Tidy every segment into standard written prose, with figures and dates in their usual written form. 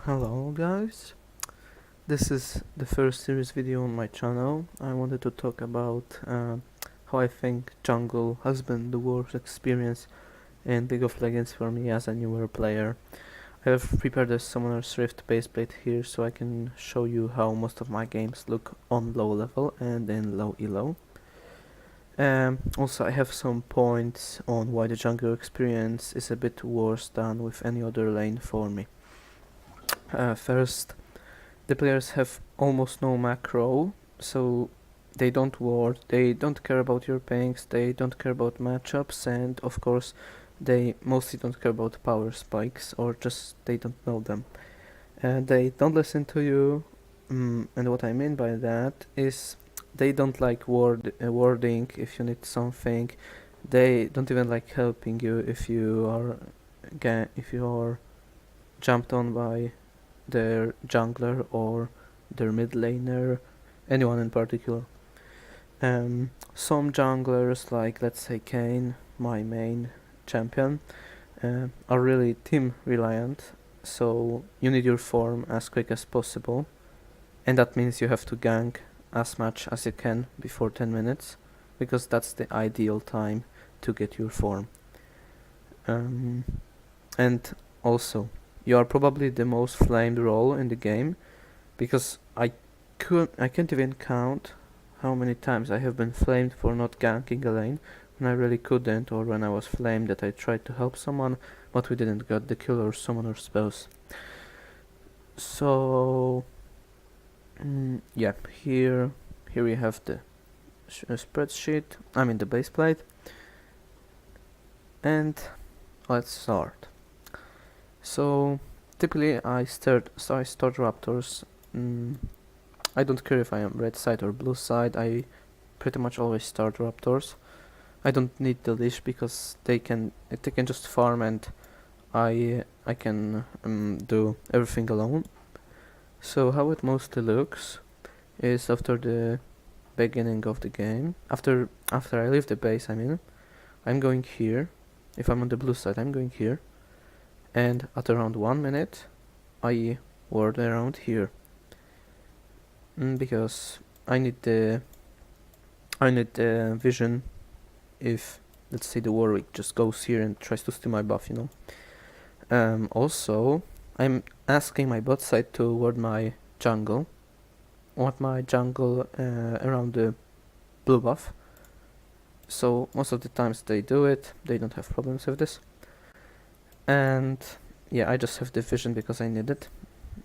Hello guys, this is the first series video on my channel. I wanted to talk about how I think jungle has been the worst experience in League of Legends for me as a newer player. I have prepared a Summoner's Rift baseplate here so I can show you how most of my games look on low level and in low elo. Also I have some points on why the jungle experience is a bit worse than with any other lane for me. First, the players have almost no macro, so they don't ward, they don't care about your pings, they don't care about matchups, and of course they mostly don't care about power spikes, or just they don't know them. And they don't listen to you, and what I mean by that is they don't like warding if you need something. They don't even like helping you if you are jumped on by their jungler or their mid laner, anyone in particular. Some junglers, like let's say Kayn, my main champion, are really team reliant, so you need your form as quick as possible, and that means you have to gank as much as you can before 10 minutes, because that's the ideal time to get your form. And also, you are probably the most flamed role in the game, because I can't even count how many times I have been flamed for not ganking a lane when I really couldn't, or when I was flamed that I tried to help someone but we didn't get the kill or summoner spells. So yeah, here we have the spreadsheet, I mean the base plate, and let's start. So typically I start raptors. I don't care if I am red side or blue side, I pretty much always start raptors. I don't need the leash because they can just farm, and I can do everything alone. So how it mostly looks is after the beginning of the game, after I leave the base, I mean, I'm going here. If I'm on the blue side, I'm going here, and at around 1 minute I ward around here, because I need the vision if, let's say, the Warwick just goes here and tries to steal my buff, you know. Also, I'm asking my bot side to ward my jungle around the blue buff. So most of the times they do it, they don't have problems with this. And yeah, I just have the vision because I need it,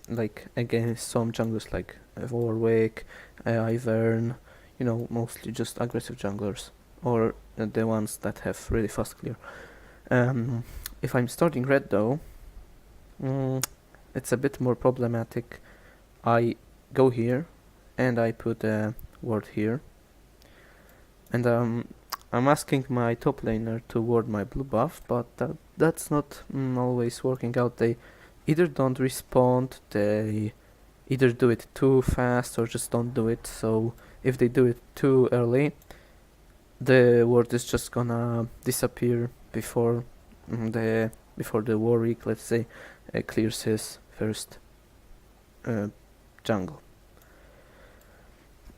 like against some junglers like Warwick, Ivern, you know, mostly just aggressive junglers, or the ones that have really fast clear. If I'm starting red though, it's a bit more problematic. I go here and I put a ward here, and I'm asking my top laner to ward my blue buff, but that's not always working out. They either don't respond, they either do it too fast or just don't do it. So if they do it too early, the ward is just gonna disappear before the Warwick, let's say, clears his first jungle.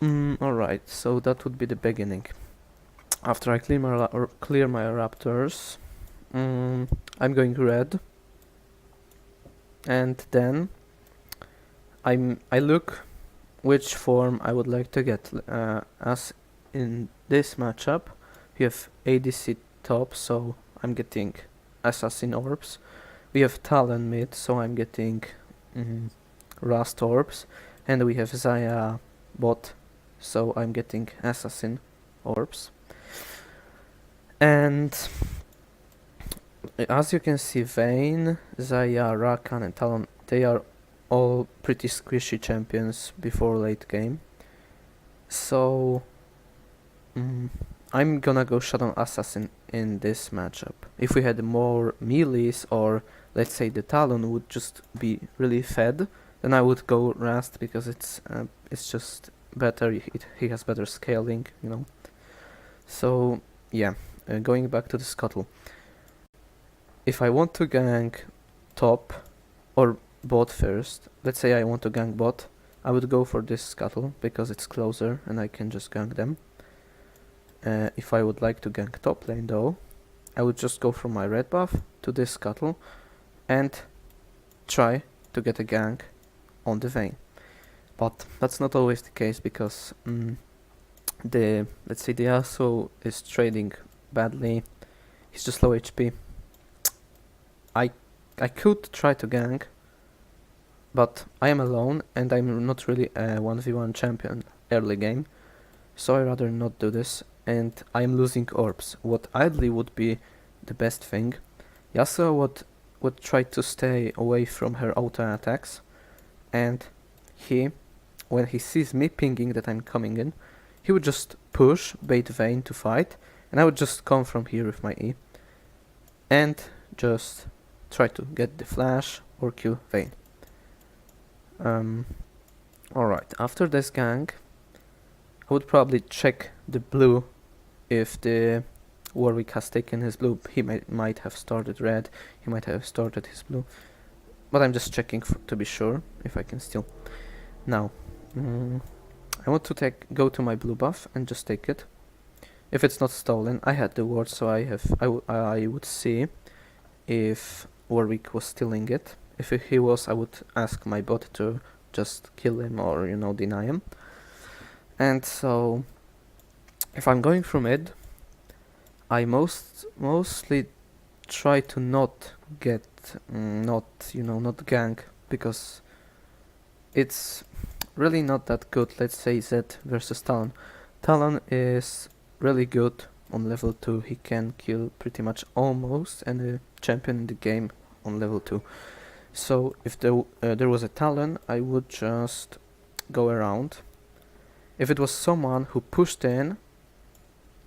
Alright, so that would be the beginning. After I clear my raptors, I'm going red, and then I look which form I would like to get. As in this matchup, we have ADC top, so I'm getting assassin orbs. We have Talon mid, so I'm getting Rust orbs, and we have Xayah bot, so I'm getting assassin orbs. And as you can see, Vayne, Xayah, Rakan and Talon, they are all pretty squishy champions before late game. So I'm gonna go Shadow Assassin in this matchup. If we had more melees, or let's say the Talon would just be really fed, then I would go Rust, because it's just better, he has better scaling, you know. So yeah, going back to the scuttle. If I want to gank top, or bot first. Let's say I want to gank bot. I would go for this scuttle because it's closer and I can just gank them. If I would like to gank top lane though, I would just go from my red buff to this scuttle and try to get a gank on the Vayne. But that's not always the case because let's say the Yasuo is trading badly. He's just low HP. I could try to gank, but I am alone and I'm not really a 1v1 champion early game, so I rather not do this, and I'm losing orbs. What ideally would be the best thing, Yasuo would try to stay away from her auto attacks, and when he sees me pinging that I'm coming in, he would just push, bait Vayne to fight, and I would just come from here with my E, and just try to get the flash or kill Vayne. Alright, after this gank, I would probably check the blue if the Warwick has taken his blue. He might have started red, he might have started his blue, but I'm just checking to be sure if I can steal. Now, I want to go to my blue buff and just take it. If it's not stolen, I had the ward, so I would see if Warwick was stealing it. If he was, I would ask my bot to just kill him or, deny him. And so, if I'm going from mid, I mostly try to not get, not gank, because it's really not that good. Let's say Zed versus Talon. Talon is really good on level 2. He can kill pretty much almost any champion in the game on level 2. So if there was a Talon, I would just go around. If it was someone who pushed in,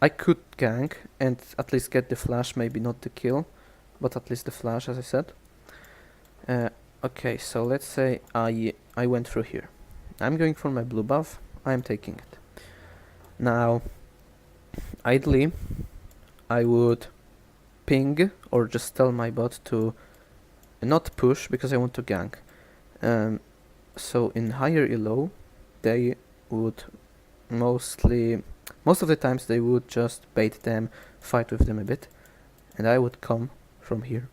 I could gank and at least get the flash, maybe not the kill, but at least the flash, as I said. Okay, so let's say I went through here. I'm going for my blue buff, I'm taking it. Now, ideally, I would ping or just tell my bot to not push because I want to gank. So in higher elo, they would most of the times they would just bait them, fight with them a bit, and I would come from here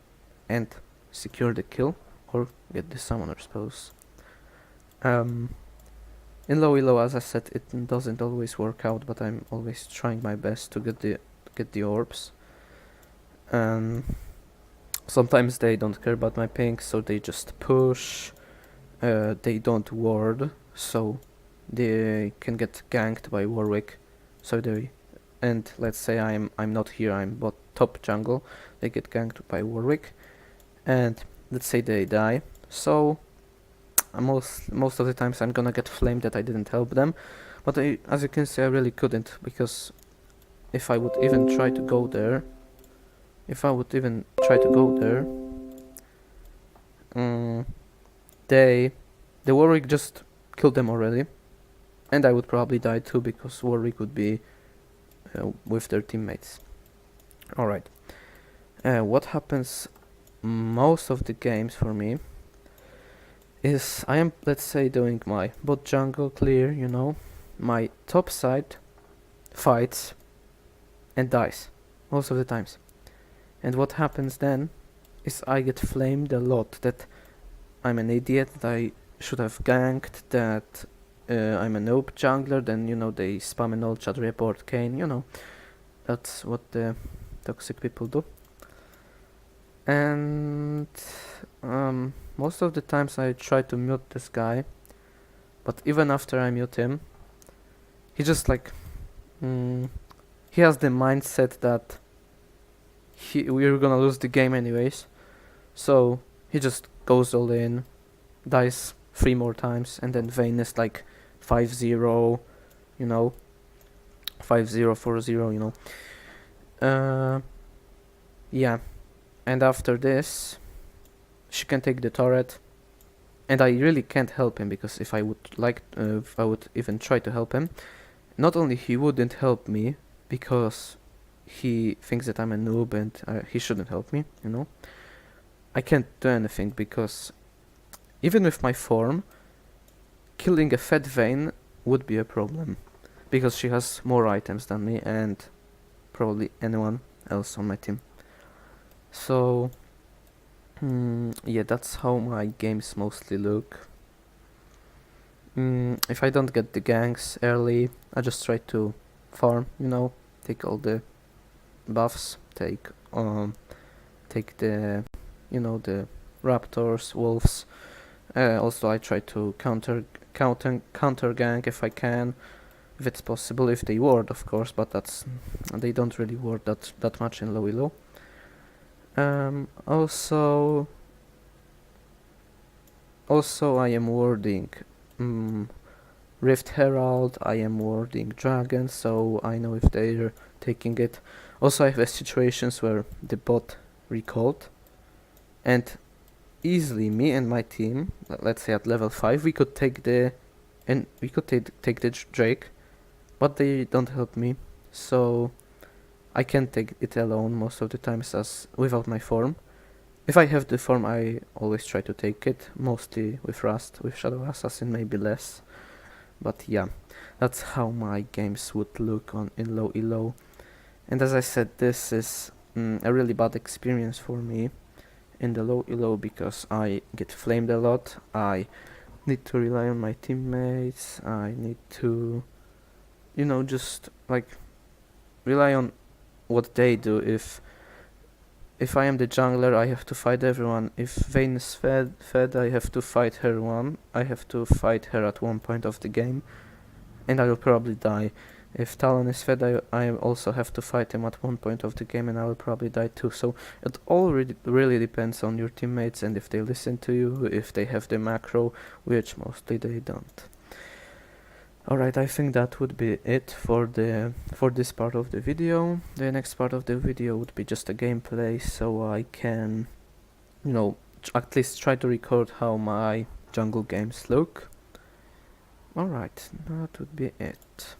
and secure the kill or get the summoner spells. In low elo, as I said, it doesn't always work out, but I'm always trying my best to get the orbs. Sometimes they don't care about my ping, so they just push. They don't ward, so they can get ganked by Warwick. And let's say I'm not here, I'm bot top jungle. They get ganked by Warwick, and let's say they die. So most of the times I'm gonna get flamed that I didn't help them, but as you can see, I really couldn't, because if I would even try to go there, the Warwick just killed them already, and I would probably die too because Warwick would be with their teammates. Alright, what happens most of the games for me is I am, let's say, doing my bot jungle clear, my top side fights and dies most of the times. And what happens then is I get flamed a lot, that I'm an idiot, that I should have ganked, that I'm a noob jungler, then they spam an old chat report Kane, that's what the toxic people do. And most of the times I try to mute this guy, but even after I mute him, he just he has the mindset that we're gonna lose the game anyways, so he just goes all in, dies 3 more times, and then Vayne is 5-0, 5-0, 4-0, yeah. And after this, she can take the turret, and I really can't help him, because if I would even try to help him, not only he wouldn't help me because he thinks that I'm a noob and he shouldn't help me, I can't do anything because even with my form, killing a Fed Vayne would be a problem, because she has more items than me and probably anyone else on my team. So yeah, that's how my games mostly look. If I don't get the ganks early, I just try to farm, take all the buffs, take the, the raptors, wolves. Also, I try to counter gank if I can, if it's possible, if they ward, of course, but they don't really ward that much in low elo. Also, I am warding Rift Herald, I am warding Dragon, so I know if they're taking it. Also, I have situations where the bot recalled, and easily me and my team, let's say at level 5, we could take the Drake, but they don't help me, so I can't take it alone most of the times as without my form. If I have the form, I always try to take it, mostly with Rust, with Shadow Assassin maybe less. But yeah, that's how my games would look in low elo. And as I said, this is a really bad experience for me in the low elo because I get flamed a lot. I need to rely on my teammates. I need to, just like rely on what they do. If I am the jungler, I have to fight everyone. If Vayne is fed, I have to fight her I have to fight her at one point of the game, and I will probably die. If Talon is fed, I also have to fight him at one point of the game, and I will probably die too. So it all really depends on your teammates and if they listen to you, if they have the macro, which mostly they don't. Alright, I think that would be it for this part of the video. The next part of the video would be just a gameplay, so I can, at least try to record how my jungle games look. Alright, that would be it.